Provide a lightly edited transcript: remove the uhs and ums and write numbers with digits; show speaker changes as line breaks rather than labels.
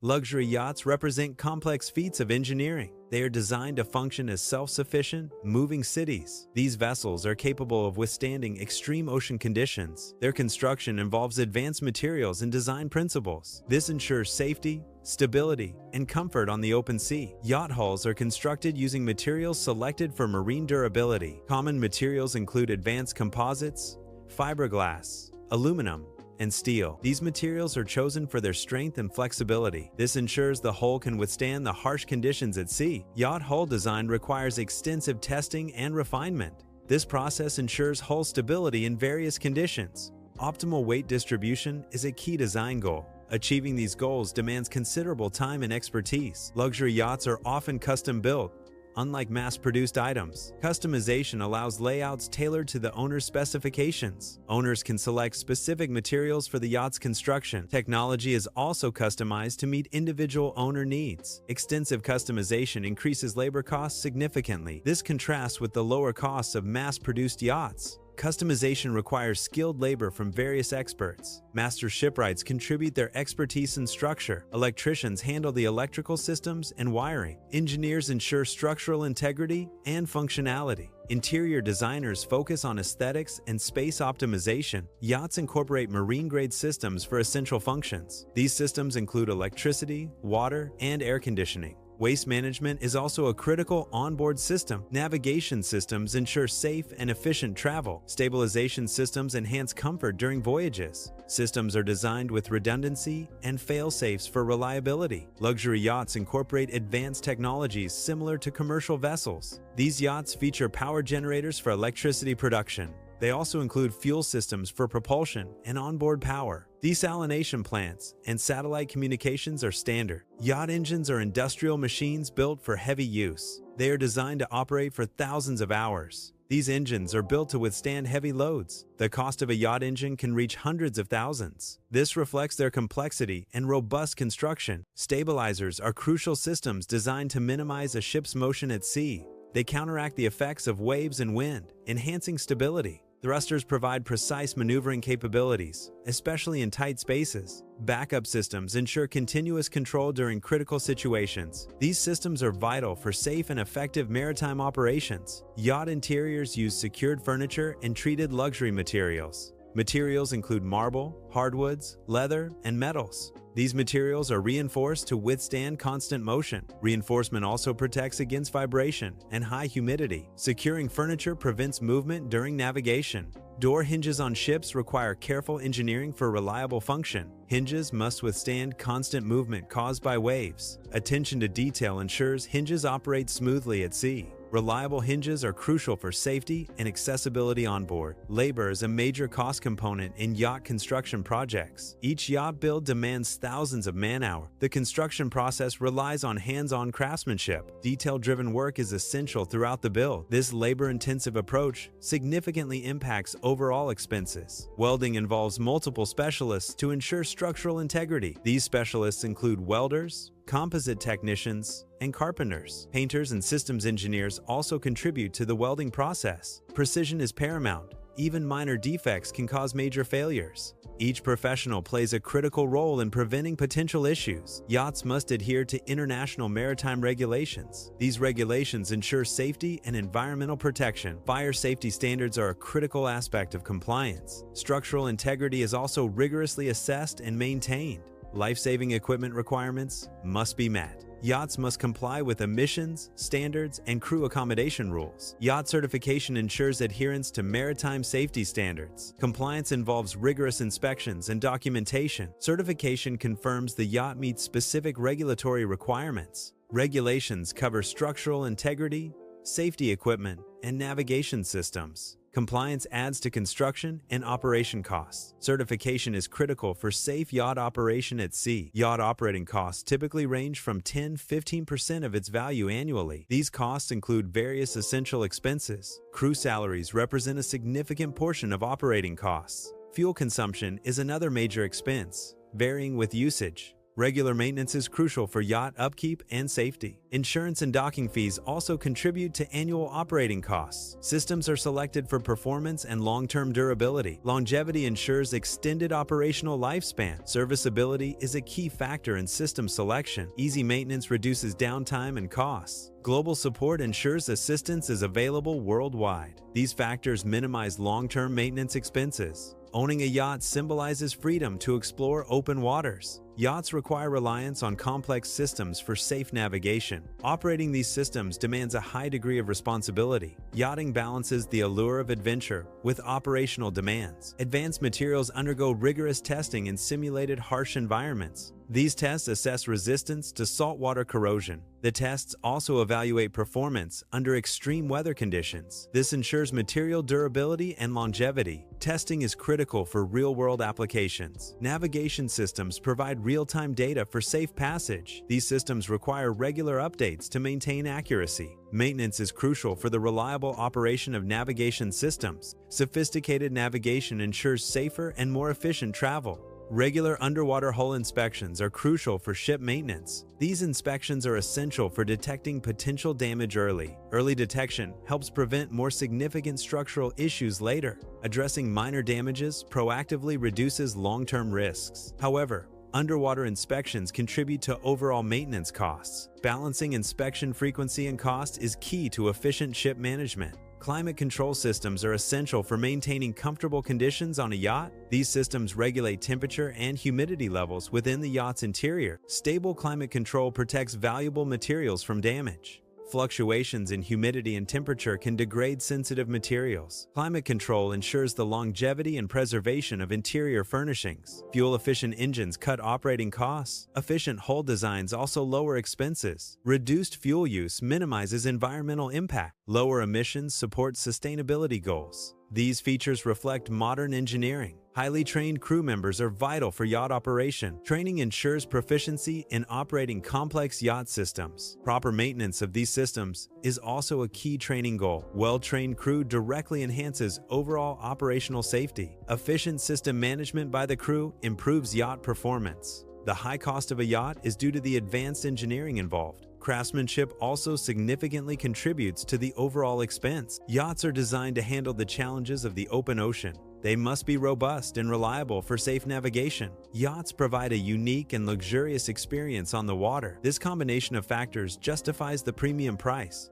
Luxury yachts represent complex feats of engineering. They are designed to function as self-sufficient, moving cities. These vessels are capable of withstanding extreme ocean conditions. Their construction involves advanced materials and design principles. This ensures safety, stability, and comfort on the open sea. Yacht hulls are constructed using materials selected for marine durability. Common materials include advanced composites, fiberglass, aluminum, and steel. These materials are chosen for their strength and flexibility. This ensures the hull can withstand the harsh conditions at sea. Yacht hull design requires extensive testing and refinement. This process ensures hull stability in various conditions. Optimal weight distribution is a key design goal. Achieving these goals demands considerable time and expertise. Luxury yachts are often custom-built. Unlike mass-produced items, customization allows layouts tailored to the owner's specifications. Owners can select specific materials for the yacht's construction. Technology is also customized to meet individual owner needs. Extensive customization increases labor costs significantly. This contrasts with the lower costs of mass-produced yachts. Customization requires skilled labor from various experts. Master shipwrights contribute their expertise in structure. Electricians handle the electrical systems and wiring. Engineers ensure structural integrity and functionality. Interior designers focus on aesthetics and space optimization. Yachts incorporate marine-grade systems for essential functions. These systems include electricity, water, and air conditioning. Waste management is also a critical onboard system. Navigation systems ensure safe and efficient travel. Stabilization systems enhance comfort during voyages. Systems are designed with redundancy and fail-safes for reliability. Luxury yachts incorporate advanced technologies similar to commercial vessels. These yachts feature power generators for electricity production. They also include fuel systems for propulsion and onboard power. Desalination plants and satellite communications are standard. Yacht engines are industrial machines built for heavy use. They are designed to operate for thousands of hours. These engines are built to withstand heavy loads. The cost of a yacht engine can reach hundreds of thousands. This reflects their complexity and robust construction. Stabilizers are crucial systems designed to minimize a ship's motion at sea. They counteract the effects of waves and wind, enhancing stability. Thrusters provide precise maneuvering capabilities, especially in tight spaces. Backup systems ensure continuous control during critical situations. These systems are vital for safe and effective maritime operations. Yacht interiors use secured furniture and treated luxury materials. Materials include marble, hardwoods, leather, and metals. These materials are reinforced to withstand constant motion. Reinforcement also protects against vibration and high humidity. Securing furniture prevents movement during navigation. Door hinges on ships require careful engineering for reliable function. Hinges must withstand constant movement caused by waves. Attention to detail ensures hinges operate smoothly at sea. Reliable hinges are crucial for safety and accessibility on board. Labor is a major cost component in yacht construction projects. Each yacht build demands thousands of man-hours. The construction process relies on hands-on craftsmanship. Detail-driven work is essential throughout the build. This labor-intensive approach significantly impacts overall expenses. Welding involves multiple specialists to ensure structural integrity. These specialists include welders, composite technicians, and carpenters. Painters and systems engineers also contribute to the welding process. Precision is paramount. Even minor defects can cause major failures. Each professional plays a critical role in preventing potential issues. Yachts must adhere to international maritime regulations. These regulations ensure safety and environmental protection. Fire safety standards are a critical aspect of compliance. Structural integrity is also rigorously assessed and maintained. Life-saving equipment requirements must be met. Yachts must comply with emissions, standards, and crew accommodation rules. Yacht certification ensures adherence to maritime safety standards. Compliance involves rigorous inspections and documentation. Certification confirms the yacht meets specific regulatory requirements. Regulations cover structural integrity, safety equipment, and navigation systems. Compliance adds to construction and operation costs. Certification is critical for safe yacht operation at sea. Yacht operating costs typically range from 10–15% of its value annually. These costs include various essential expenses. Crew salaries represent a significant portion of operating costs. Fuel consumption is another major expense, varying with usage. Regular maintenance is crucial for yacht upkeep and safety. Insurance and docking fees also contribute to annual operating costs. Systems are selected for performance and long-term durability. Longevity ensures extended operational lifespan. Serviceability is a key factor in system selection. Easy maintenance reduces downtime and costs. Global support ensures assistance is available worldwide. These factors minimize long-term maintenance expenses. Owning a yacht symbolizes freedom to explore open waters. Yachts require reliance on complex systems for safe navigation. Operating these systems demands a high degree of responsibility. Yachting balances the allure of adventure with operational demands. Advanced materials undergo rigorous testing in simulated harsh environments. These tests assess resistance to saltwater corrosion. The tests also evaluate performance under extreme weather conditions. This ensures material durability and longevity. Testing is critical for real-world applications. Navigation systems provide real-time data for safe passage. These systems require regular updates to maintain accuracy. Maintenance is crucial for the reliable operation of navigation systems. Sophisticated navigation ensures safer and more efficient travel. Regular underwater hull inspections are crucial for ship maintenance. These inspections are essential for detecting potential damage early. Early detection helps prevent more significant structural issues later. Addressing minor damages proactively reduces long-term risks. However, underwater inspections contribute to overall maintenance costs. Balancing inspection frequency and cost is key to efficient ship management. Climate control systems are essential for maintaining comfortable conditions on a yacht. These systems regulate temperature and humidity levels within the yacht's interior. Stable climate control protects valuable materials from damage. Fluctuations in humidity and temperature can degrade sensitive materials. Climate control ensures the longevity and preservation of interior furnishings. Fuel-efficient engines cut operating costs. Efficient hull designs also lower expenses. Reduced fuel use minimizes environmental impact. Lower emissions support sustainability goals. These features reflect modern engineering. Highly trained crew members are vital for yacht operation. Training ensures proficiency in operating complex yacht systems. Proper maintenance of these systems is also a key training goal. Well-trained crew directly enhances overall operational safety. Efficient system management by the crew improves yacht performance. The high cost of a yacht is due to the advanced engineering involved. Craftsmanship also significantly contributes to the overall expense. Yachts are designed to handle the challenges of the open ocean. They must be robust and reliable for safe navigation. Yachts provide a unique and luxurious experience on the water. This combination of factors justifies the premium price.